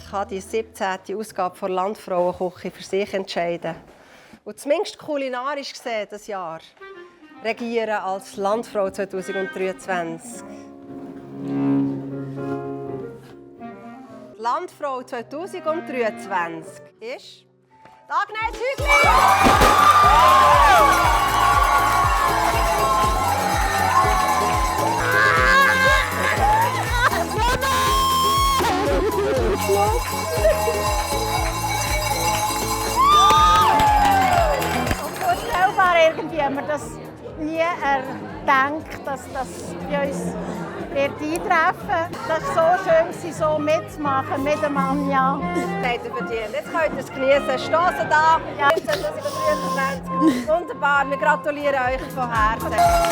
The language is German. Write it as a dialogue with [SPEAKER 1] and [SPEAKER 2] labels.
[SPEAKER 1] kann die 17. Ausgabe der Landfrauenküche für sich entscheiden. Und zumindest kulinarisch gesehen, das Jahr, regieren als Landfrau 2023. Die Landfrau 2023 ist Agnes Hügli!
[SPEAKER 2] Unvorstellbar irgendwie, haben wir das nie gedacht, dass das bei uns wird eintreffen. Das ist so schön, so mitzumachen mit dem Anja.
[SPEAKER 1] Das habt ihr verdient. Jetzt könnt ihr es genießen. Stossen da, 2023. Wunderbar, wir gratulieren euch von Herzen.